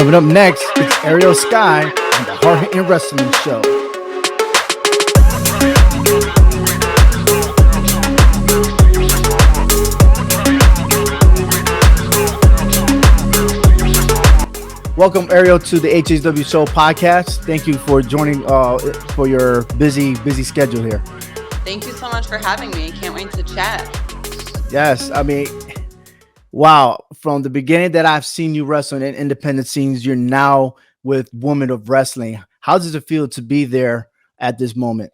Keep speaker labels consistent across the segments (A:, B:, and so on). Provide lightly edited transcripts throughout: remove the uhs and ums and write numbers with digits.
A: Coming up next, it's Ariel Sky on the Hard Hittin Wrestling Show. Welcome, Ariel, to the HHWShow podcast. Thank you for joining for your busy schedule here.
B: Thank you so much for having me. Can't wait to chat.
A: Yes, I mean, wow. From the beginning that I've seen you wrestle in independent scenes, you're now with Women of Wrestling. How does it feel to be there at this moment?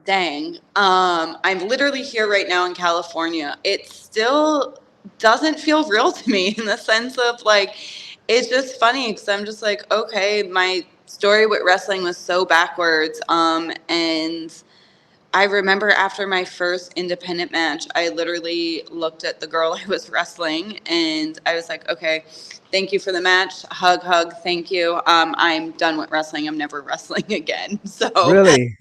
B: Dang. I'm literally here right now in California. It still doesn't feel real to me in the sense of like, it's just funny because I'm just like, okay, my story with wrestling was so backwards. And I remember after my first independent match, I literally looked at the girl I was wrestling and I was like, okay, thank you for the match. Hug, thank you. I'm done with wrestling. I'm never wrestling again. So
A: Really?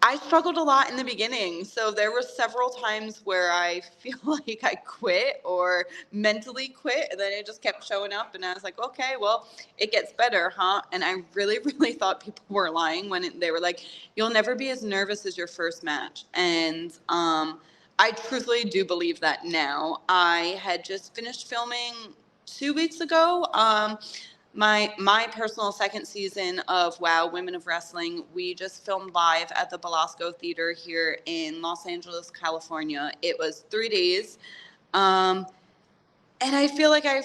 B: I struggled a lot in the beginning. So there were several times where I feel like I quit or mentally quit. And then it just kept showing up. And I was like, okay, well, it gets better, huh? And I really, really thought people were lying when they were like, you'll never be as nervous as your first match. And I truthfully do believe that now. I had just finished filming 2 weeks ago. My personal second season of WoW Women of Wrestling, we just filmed live at the Belasco Theater here in Los Angeles, California. It was 3 days. And I feel like I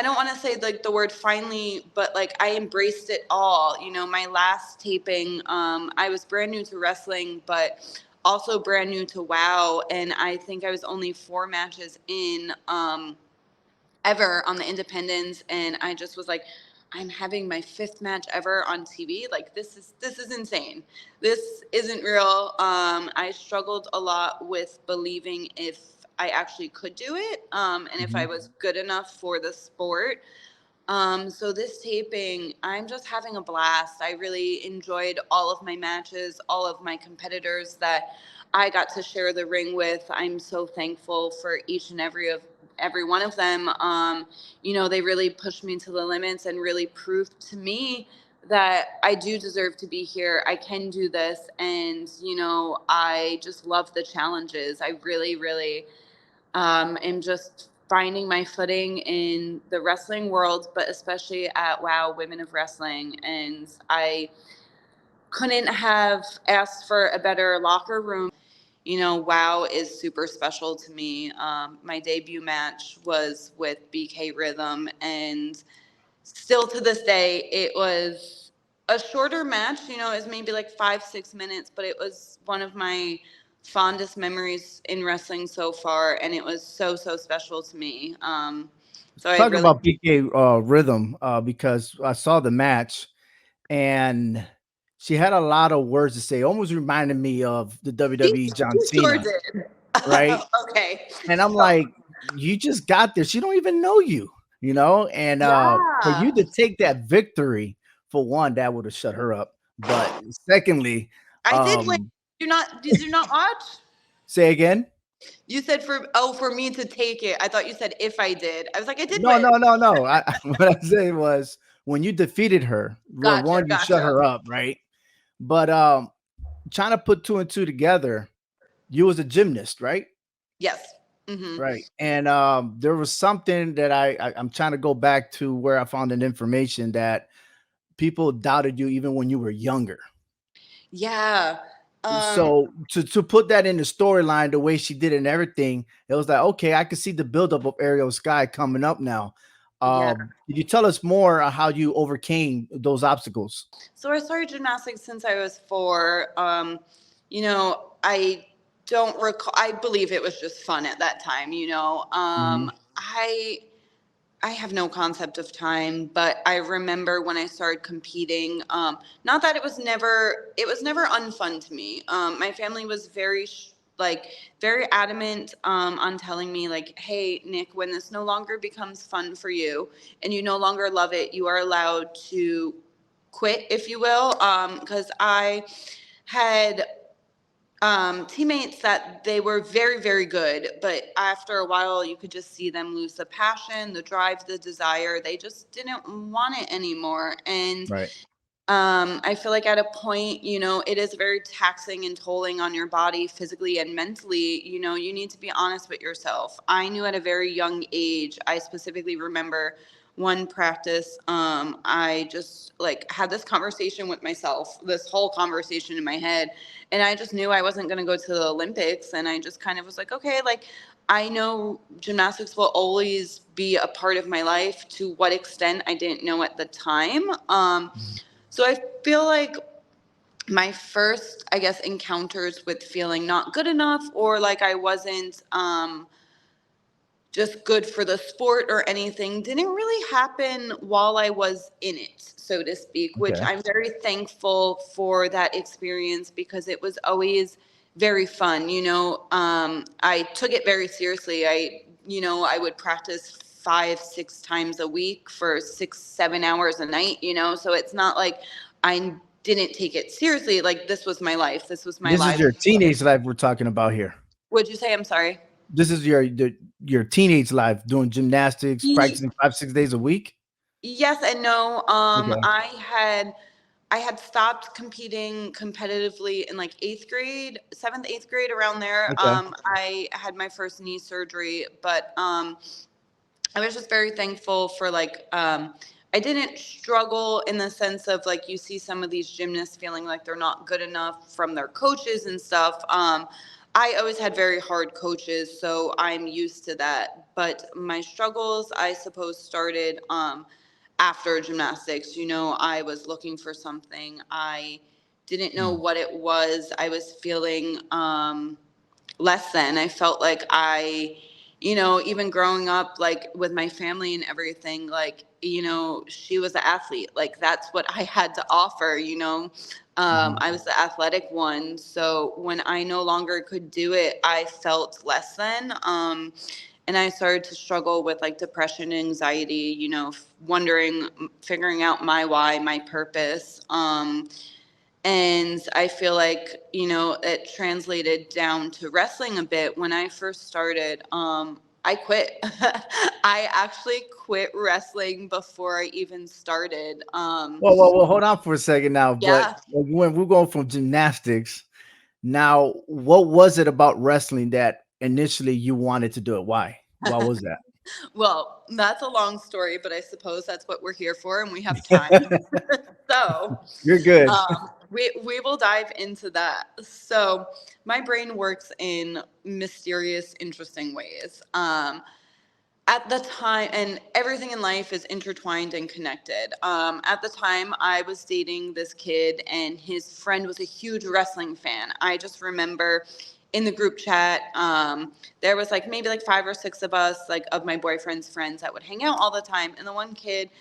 B: don't want to say like the word finally, but like I embraced it all. You know, my last taping, I was brand new to wrestling, but also brand new to WoW. And I think I was only 4 matches in, ever on the independents, and I just was like, I'm having my 5th match ever on TV. Like this is insane. This isn't real. I struggled a lot with believing if I actually could do it, and if I was good enough for the sport. So this taping, I'm just having a blast. I really enjoyed all of my matches, all of my competitors that I got to share the ring with. I'm so thankful for each and every one of them. They really pushed me to the limits and really proved to me that I do deserve to be here. I can do this. And, I just love the challenges. I really, really am just finding my footing in the wrestling world, but especially at WoW Women of Wrestling. And I couldn't have asked for a better locker room. WoW is super special to me. My debut match was with BK Rhythm, and still to this day, it was a shorter match. It was maybe like 5-6 minutes, but it was one of my fondest memories in wrestling so far, and it was so, so special to me. So I
A: Talk
B: really,
A: about BK Rhythm because I saw the match and she had a lot of words to say. Almost reminded me of the WWE John
B: she sure
A: Cena,
B: did.
A: right?
B: Okay.
A: And I'm
B: So,
A: like, you just got there. She don't even know you, And for you
B: yeah.
A: to take that victory, for one, that would have shut her up. But secondly,
B: I did win.
A: um,
B: Did you not watch?
A: say again.
B: You said for me to take it. I thought you said if I did. I was like, I did
A: No,
B: win.
A: no, no, no. What I said was when you defeated her, well,
B: Gotcha,
A: one, you shut
B: gotcha.
A: her up, right? But trying to put 2 and 2 together, you was a gymnast, right?
B: Yes. Hmm.
A: Right. And there was something that I'm trying to go back to where I found an information that people doubted you even when you were younger.
B: Yeah. Um,
A: So to put that in the storyline the way she did and everything, it was like, okay, I can see the buildup of Ariel Sky coming up now.
B: yeah.
A: Could you tell us more on how you overcame those obstacles?
B: So I started gymnastics since I was 4. I don't recall. I believe it was just fun at that time.
A: Mhm.
B: I have no concept of time, but I remember when I started competing, not that it was never unfun to me. My family was very adamant on telling me like, hey, Nick, when this no longer becomes fun for you and you no longer love it, you are allowed to quit, if you will. Because I had teammates that they were very, very good, but after a while, you could just see them lose the passion, the drive, the desire. They just didn't want it anymore. And
A: Right.
B: I feel like at a point, it is very taxing and tolling on your body physically and mentally. You need to be honest with yourself. I knew at a very young age, I specifically remember one practice, I just like had this conversation with myself, this whole conversation in my head. And I just knew I wasn't going to go to the Olympics. And I just kind of was like, okay, like, I know gymnastics will always be a part of my life. To what extent, I didn't know at the time.
A: Mhm.
B: So I feel like my first, I guess, encounters with feeling not good enough, or like I wasn't just good for the sport or anything, didn't really happen while I was in it, so to speak, which
A: Okay.
B: I'm very thankful for that experience, because it was always very fun. I took it very seriously. I would practice 5, 6 times a week for 6, 7 hours a night, so it's not like I didn't take it seriously. Like, this was my life. This was my
A: This is
B: life.
A: your teenage life we're talking about here.
B: Would you say? I'm sorry.
A: This is your teenage life doing gymnastics, practicing 5, 6 days a week.
B: Yes and no.
A: Okay.
B: I had stopped competing competitively in like eighth grade, seventh, eighth grade, around there.
A: Okay.
B: I had my first knee surgery, but I was just very thankful for like I didn't struggle in the sense of like you see some of these gymnasts feeling like they're not good enough from their coaches and stuff. I always had very hard coaches, so I'm used to that. But my struggles, I suppose, started after gymnastics. I was looking for something. I didn't know
A: Mm.
B: what it was. I was feeling less than. I felt like even growing up, like with my family and everything, like, she was an athlete. Like, that's what I had to offer.
A: Mhm.
B: I was the athletic one. So when I no longer could do it, I felt less than. And I started to struggle with like depression, anxiety, wondering, figuring out my why, my purpose. And I feel like, it translated down to wrestling a bit. When I first started, I quit. I actually quit wrestling before I even started.
A: Well, hold on for a second now. But
B: Yeah.
A: when we're going from gymnastics, now, what was it about wrestling that initially you wanted to do it? Why? Why was
B: Well, that's a long story, but I suppose that's what we're here for, and we have time.
A: that?
B: So,
A: You're good.
B: we will dive into that. So, my brain works in mysterious, interesting ways. At the time, and everything in life is intertwined and connected. At the time, I was dating this kid, and his friend was a huge wrestling fan. I just remember in the group chat, there was like maybe like 5 or 6 of us, like of my boyfriend's friends, that would hang out all the time. And the one kid,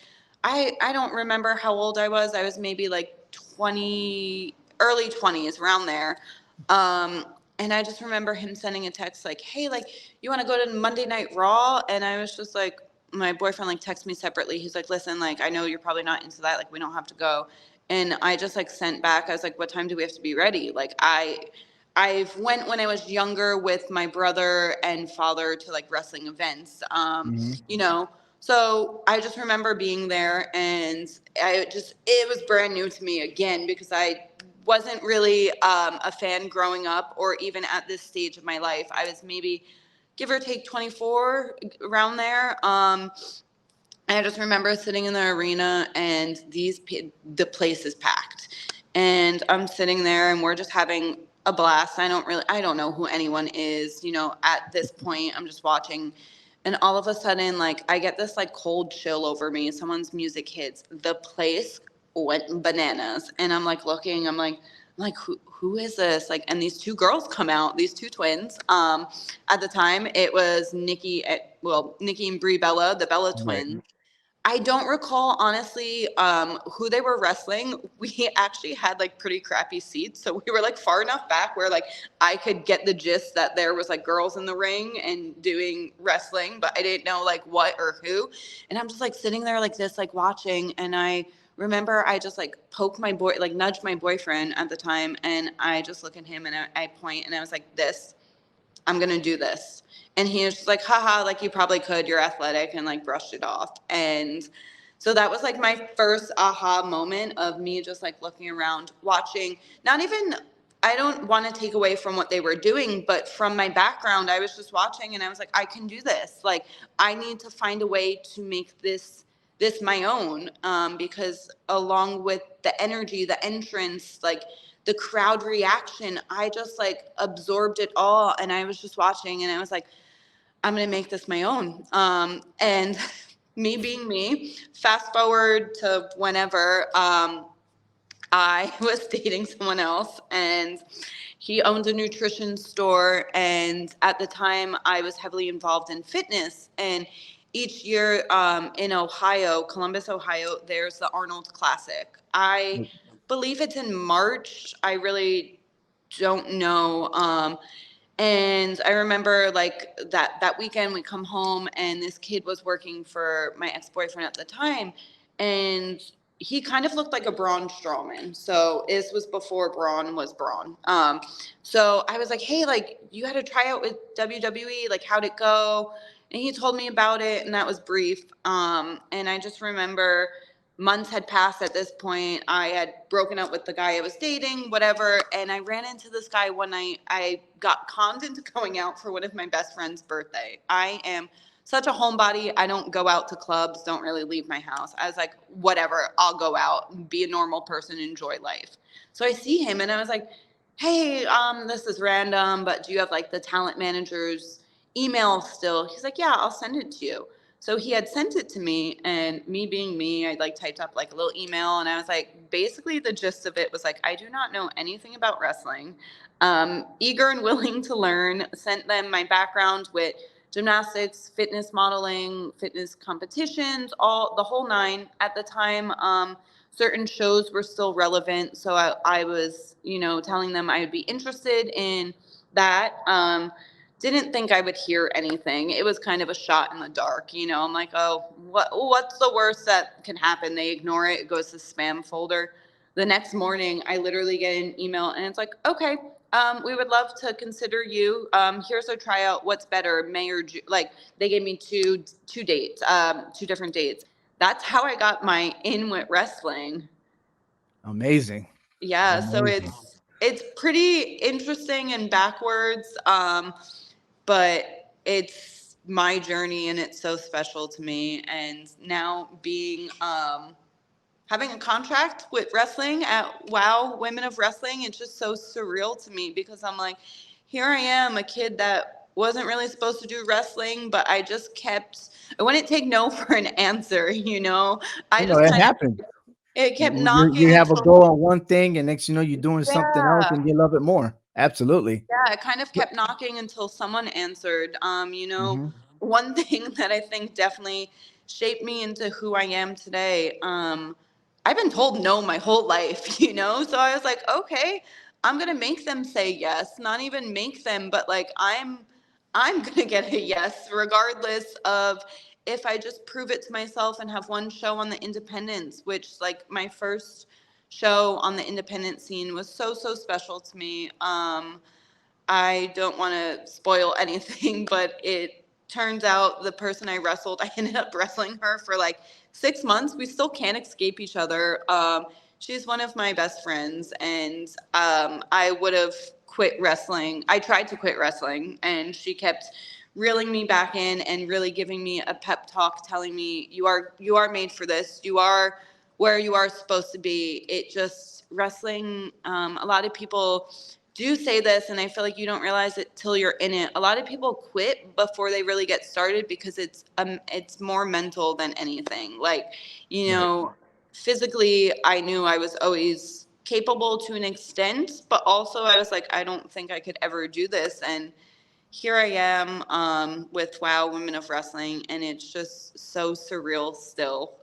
B: I don't remember how old I was. I was maybe like 20, early 20s, around there. And I just remember him sending a text like, "Hey, like, you want to go to Monday Night Raw?" And I was just like, my boyfriend like texted me separately. He's like, "Listen, like, I know you're probably not into that. Like, we don't have to go." And I just like sent back. I was like, "What time do we have to be ready?" Like, I've went when I was younger with my brother and father to like wrestling events.
A: Mhm.
B: So I just remember being there, and it was brand new to me again, because I wasn't really a fan growing up, or even at this stage of my life. I was maybe give or take 24, around there. I just remember sitting in the arena, and the place is packed, and I'm sitting there, and we're just having a blast. I don't know who anyone is, at this point. I'm just watching, and all of a sudden, like, I get this like cold chill over me. Someone's music hits. The place went bananas, and I'm like looking. I'm like, who is this? Like, and these two girls come out, these two twins. At the time, it was Nikki and Brie Bella, the Bella
A: Right.
B: twins. I don't recall, honestly, who they were wrestling. We actually had like pretty crappy seats, so we were like far enough back where like I could get the gist that there was like girls in the ring and doing wrestling, but I didn't know like what or who. And I'm just like sitting there like this, like watching, and I remember I just like nudged my boyfriend at the time, and I just look at him and I point and I was like, this, I'm going to do this. And he was just like, haha, like you probably could, you're athletic, and like brushed it off. And so that was like my first aha moment of me just like looking around, watching, not even, I don't want to take away from what they were doing, but from my background, I was just watching and I was like, I can do this. Like, I need to find a way to make this my own, because along with the energy, the entrance, like the crowd reaction, I just like absorbed it all, and I was just watching and I was like, I'm gonna make this my own. And me being me, fast forward to whenever, I was dating someone else, and he owned a nutrition store. And at the time, I was heavily involved in fitness. And each year, in Ohio, Columbus, Ohio, there's the Arnold Classic. I believe it's in March. I really don't know. And I remember like that weekend we come home and this kid was working for my ex-boyfriend at the time, and he kind of looked like a Braun Strowman. So this was before Braun was Braun. So I was like, hey, like you had to try out with WWE, like how'd it go? And he told me about it, and that was brief. And I just remember months had passed at this point. I had broken up with the guy I was dating, whatever. And I ran into this guy one night. I got conned into going out for one of my best friend's birthday. I am such a homebody. I don't go out to clubs, don't really leave my house. I was like, whatever, I'll go out, be a normal person, enjoy life. So I see him and I was like, hey, this is random, but do you have like the talent manager's email still? He's like, yeah, I'll send it to you. So he had sent it to me, and me being me, I like typed up like a little email, and I was like, basically the gist of it was like, I do not know anything about wrestling. Eager and willing to learn. Sent them my background with gymnastics, fitness modeling, fitness competitions, all the whole nine. At the time, certain shows were still relevant, so I was, telling them I would be interested in that. Didn't think I would hear anything. It was kind of a shot in the dark, I'm like, oh, what's the worst that can happen? They ignore it. It goes to spam folder. The next morning, I literally get an email, and it's like, okay, we would love to consider you. Here's a tryout. What's better, May or June? Like, they gave me two dates, two different dates. That's how I got my in with wrestling.
A: Amazing.
B: Yeah, so
A: Amazing.
B: it's pretty interesting and backwards, but it's my journey and it's so special to me. And now being having a contract with wrestling at Wow Women of Wrestling, it's just so surreal to me, because I'm like, here I am, a kid that wasn't really supposed to do wrestling, but I wouldn't take no for an answer. I just
A: It
B: kind of,
A: happens.
B: it kept
A: You
B: knocking
A: have a
B: until,
A: goal on one thing, and next you know you're doing something else,
B: yeah.
A: and you love it more. Absolutely.
B: Yeah, it kind of kept knocking until someone answered.
A: Mm-hmm.
B: One thing that I think definitely shaped me into who I am today. I've been told no my whole life, So I was like, okay, I'm gonna make them say yes. Not even make them, but like I'm gonna get a yes, regardless of if I just prove it to myself and have one show on the independents, which like my first show on the independent scene was so, so special to me. I don't want to spoil anything, but it turns out the person I wrestled, I ended up wrestling her for like 6 months. We still can't escape each other. She's one of my best friends, and I would have quit wrestling. I tried to quit wrestling, and she kept reeling me back in and really giving me a pep talk, telling me you are made for this. You are where you are supposed to be. It just wrestling. A lot of people do say this, and I feel like you don't realize it till you're in it. A lot of people quit before they really get started because it's more mental than anything. Like,
A: Right.
B: physically, I knew I was always capable to an extent, but also I was like, I don't think I could ever do this. And here I am, with Wow Women of Wrestling, and it's just so surreal still.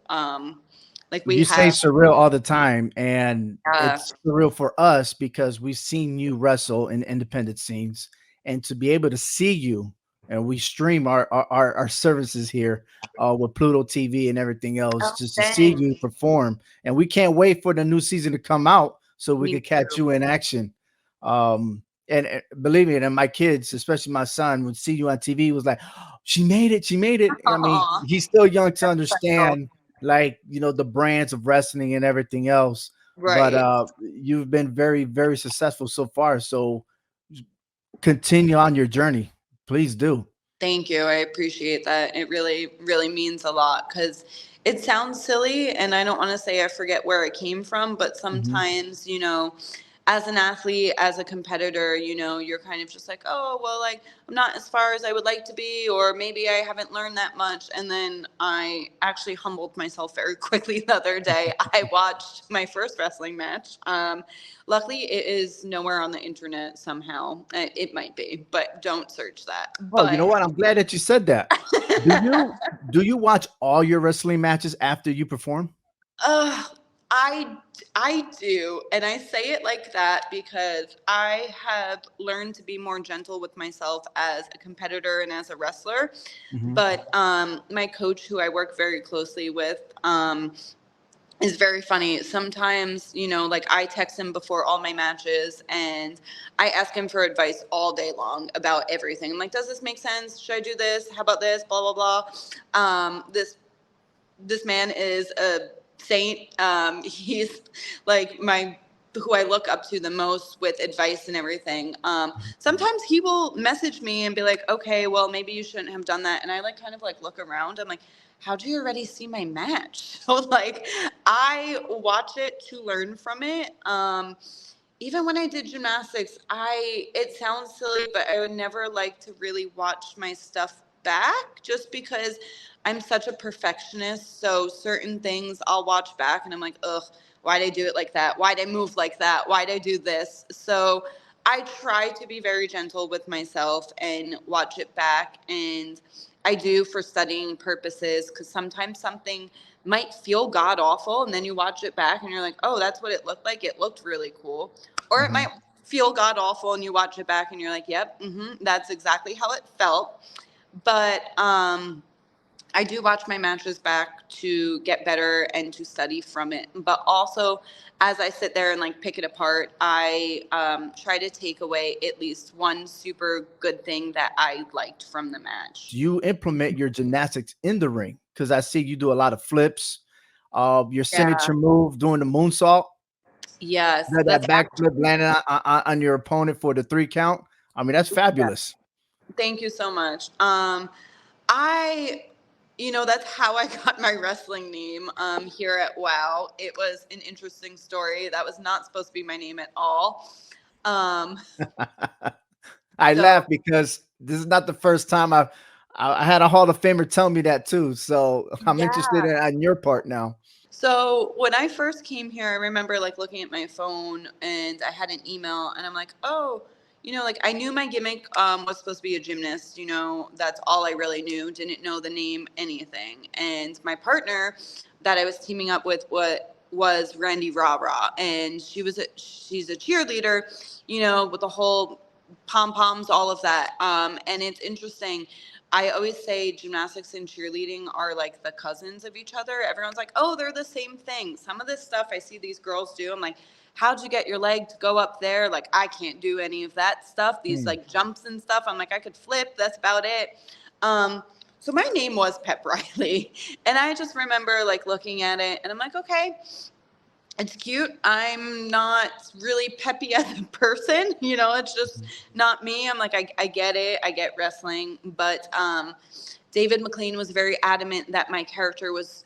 B: Like we
A: You say
B: have,
A: surreal all the time, and
B: uh,
A: it's surreal for us because we've seen you wrestle in independent scenes, and to be able to see you and we stream our services here with Pluto TV and everything else
B: Oh,
A: just to see
B: dang.
A: you perform. And we can't wait for the new season to come out so we
B: Me
A: could catch
B: too.
A: you in action. And believe me, and my kids, especially my son, would see you on TV, was like, "Oh, she made it, she made it." I mean,
B: Aw,
A: he's still young to
B: special.
A: understand, like, the brands of wrestling and everything else. But
B: Right.
A: you've been very, very successful so far. So continue on your journey. Please do.
B: Thank you. I appreciate that. It really, really means a lot because it sounds silly, and I don't want to say I forget where it came from, but
A: Mhm.
B: sometimes, as an athlete, as a competitor, you're kind of just like, oh, well, like, I'm not as far as I would like to be, or maybe I haven't learned that much. And then I actually humbled myself very quickly the other day. I watched my first wrestling match. Luckily, it is nowhere on the internet somehow. It might be, but don't search that.
A: Oh, you know
B: But
A: what? I'm glad that you said that. Do you do you watch all your wrestling matches after you perform?
B: uh, I do, and I say it like that because I have learned to be more gentle with myself as a competitor and as a wrestler.
A: Mhm.
B: But my coach, who I work very closely with, is very funny. Sometimes, like I text him before all my matches and I ask him for advice all day long about everything. I'm like, does this make sense? Should I do this? How about this? Blah, blah, blah. This man is a saint. He's like my who I look up to the most with advice and everything. Sometimes he will message me and be like, okay, well, maybe you shouldn't have done that. And I like kind of like look around. I'm like, how'd you already see my match? So like I watch it to learn from it. Even when I did gymnastics, it sounds silly, but I would never like to really watch my stuff back just because I'm such a perfectionist. So certain things I'll watch back and I'm like, ugh, why'd I do it like that? Why'd I move like that? Why'd I do this? So I try to be very gentle with myself and watch it back. And I do for studying purposes because sometimes something might feel god awful and then you watch it back and you're like, oh, that's what it looked like. It looked really cool. Or it might
A: Mhm.
B: feel god awful and you watch it back and you're like, yep, that's exactly how it felt. But I do watch my matches back to get better and to study from it. But also, as I sit there and like pick it apart, I try to take away at least one super good thing that I liked from the
A: Do
B: match.
A: you implement your gymnastics in the ring? Because I see you do a lot of flips. Your
B: Yeah.
A: signature move doing the moonsault,
B: Yes,
A: that
B: that's
A: backflip
B: actually.
A: landing on your opponent for the 3 count. I mean, that's fabulous.
B: Thank you so much. I, that's how I got my wrestling name here at WoW. It was an interesting story. That was not supposed to be my name at all. Um,
A: I
B: so
A: laugh because this is not the first time I had a Hall of Famer tell me that too. So I'm interested
B: yeah.
A: on your part now.
B: So when I first came here, I remember like looking at my phone and I had an email and I'm like, oh, like I knew my gimmick was supposed to be a gymnast. That's all I really knew. Didn't know the name, anything. And my partner that I was teaming up with was Randy Rah Rah, and she's a cheerleader, with the whole pom poms, all of that. And it's interesting. I always say gymnastics and cheerleading are like the cousins of each other. Everyone's like, oh, they're the same thing. Some of this stuff I see these girls do, I'm like, how'd you get your leg to go up there? Like, I can't do any of that stuff. These
A: Hmm.
B: like jumps and stuff. I'm like, I could flip. That's about it. So my name was Pep Riley. And I just remember like looking at it and I'm like, okay, it's cute. I'm not really peppy as a person. It's just not me. I'm like, I get it. I get wrestling. But David McLean was very adamant that my character was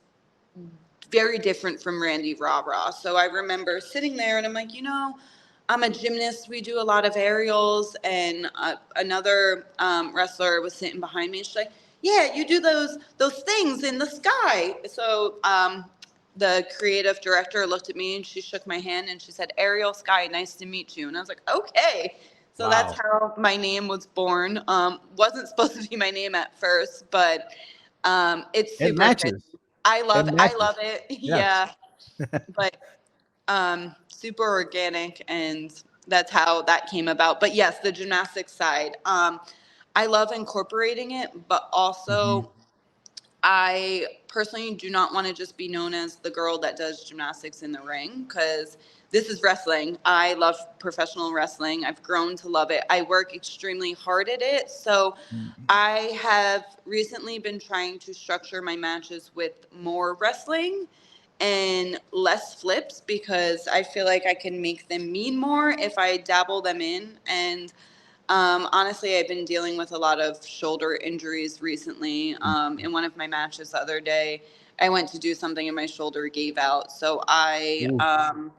B: very different from Randy Rah Rah. So I remember sitting there and I'm like, I'm a gymnast. We do a lot of aerials. And another wrestler was sitting behind me. She's like, yeah, you do those things in the sky. So the creative director looked at me and she shook my hand and she said, Ariel Sky, nice to meet you. And I was like, okay. So that's
A: Wow.
B: how my name was born. Wasn't supposed to be my name at first, but it's
A: It
B: super fitting.
A: matches.
B: I
A: It
B: love I
A: matches.
B: love it.
A: Yes.
B: Yeah. But super organic, and that's how that came about. But yes, the gymnastics side. I love incorporating it, but
A: Mhm.
B: also I personally do not want to just be known as the girl that does gymnastics in the ring, because this is wrestling. I love professional wrestling. I've grown to love it. I work extremely hard at it. So
A: Mhm.
B: I have recently been trying to structure my matches with more wrestling and less flips, because I feel like I can make them mean more if I dabble them in. And honestly, I've been dealing with a lot of shoulder injuries recently. In one of my matches the other day, I went to do something and my shoulder gave out. So
A: Ooh,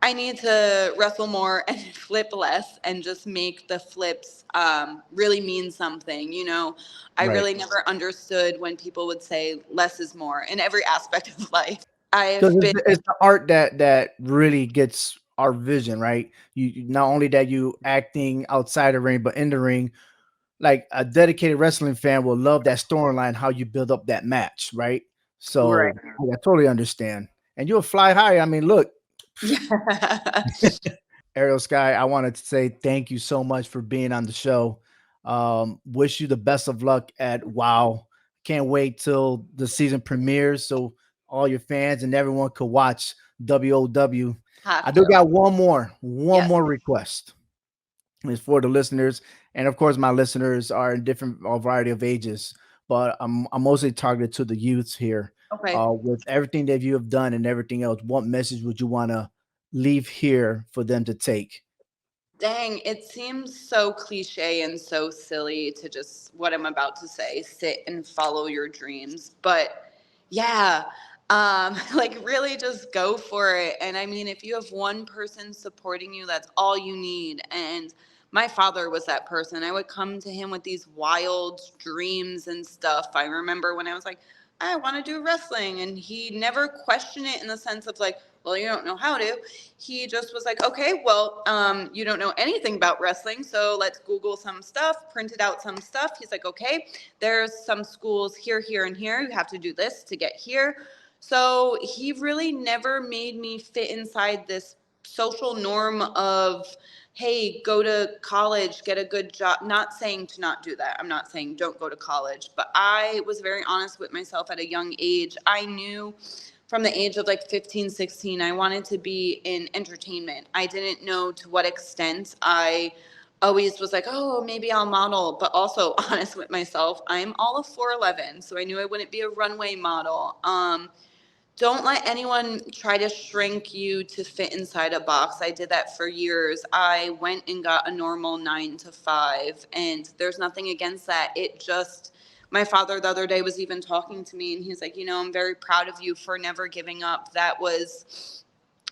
B: I need to wrestle more and flip less and just make the flips really mean something. I
A: right.
B: really never understood when people would say less is more in every aspect of life.
A: Because
B: I've been,
A: it's the art that really gets our vision, right? Not only that you acting outside the ring, but in the ring, like a dedicated wrestling fan will love that storyline, how you build up that match, right?
B: right.
A: So I totally understand. And you'll fly high. I mean, look,
B: Yeah.
A: Ariel Sky, I wanted to say thank you so much for being on the show. Wish you the best of luck at WoW. Can't wait till the season premieres so all your fans and everyone could watch WOW. I
B: Have
A: do
B: to.
A: got one more
B: Yes.
A: request. It's for the listeners, and of course, my listeners are in different a variety of ages, but I'm mostly targeted to the youths here.
B: Okay.
A: With everything that you have done and everything else, what message would you want to leave here for them to take?
B: Dang, it seems so cliche and so silly to just what I'm about to say, sit and follow your dreams. But yeah, like really just go for it. And I mean, if you have one person supporting you, that's all you need. And my father was that person. I would come to him with these wild dreams and stuff. I remember when I was like, I want to do wrestling. And he never questioned it in the sense of like, well, you don't know how to. He just was like, okay, well, you don't know anything about wrestling, so let's Google some stuff, printed out some stuff. He's like, okay, there's some schools here, here, and here. You have to do this to get here. So he really never made me fit inside this social norm of, hey, go to college, get a good job. Not saying to not do that. I'm not saying don't go to college, but I was very honest with myself at a young age. I knew from the age of like 15, 16, I wanted to be in entertainment. I didn't know to what extent. I always was like, oh, maybe I'll model, but also honest with myself, I'm all of 4'11", so I knew I wouldn't be a runway model. Don't let anyone try to shrink you to fit inside a box. I did that for years. I went and got a normal 9 to 5, and there's nothing against that. It just, my father the other day was even talking to me, and he's like, I'm very proud of you for never giving up. That was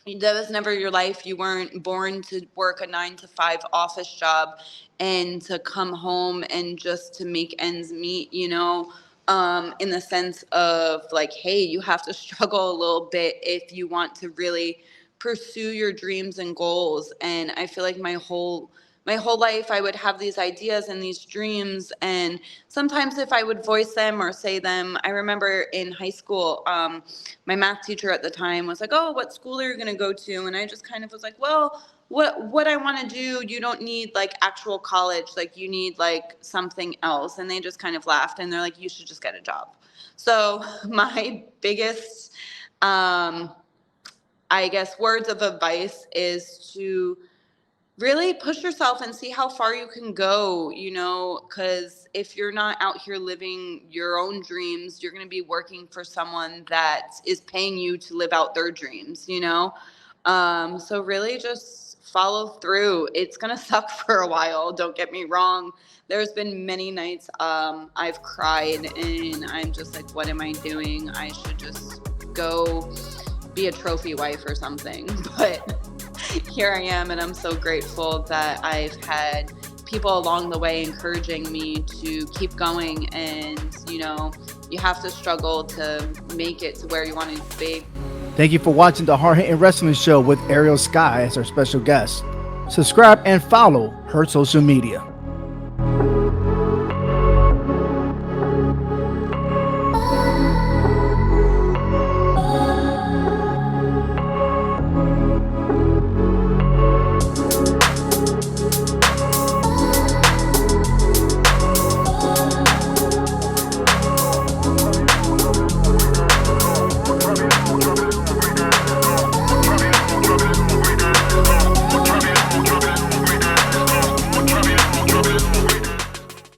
B: never your life. You weren't born to work a 9 to 5 office job and to come home and just to make ends meet, in the sense of like, hey, you have to struggle a little bit if you want to really pursue your dreams and goals. And I feel like my whole life I would have these ideas and these dreams, and sometimes if I would voice them or say them, I remember in high school, my math teacher at the time was like, oh, what school are you going to go to? And I just kind of was like, well, what I want to do, you don't need like actual college, like you need like something else. And they just kind of laughed and they're like, you should just get a job. So my biggest I guess words of advice is to really push yourself and see how far you can go, because if you're not out here living your own dreams, you're going to be working for someone that is paying you to live out their dreams. So really just follow through. It's going to suck for a while, don't get me wrong. There's been many nights I've cried and I'm just like, what am I doing? I should just go be a trophy wife or something. But here I am, and I'm so grateful that I've had people along the way encouraging me to keep going. And, you have to struggle to make it to where you want to be.
A: Thank you for watching the Hard Hitting Wrestling Show with Ariel Sky as our special guest. Subscribe and follow her social media.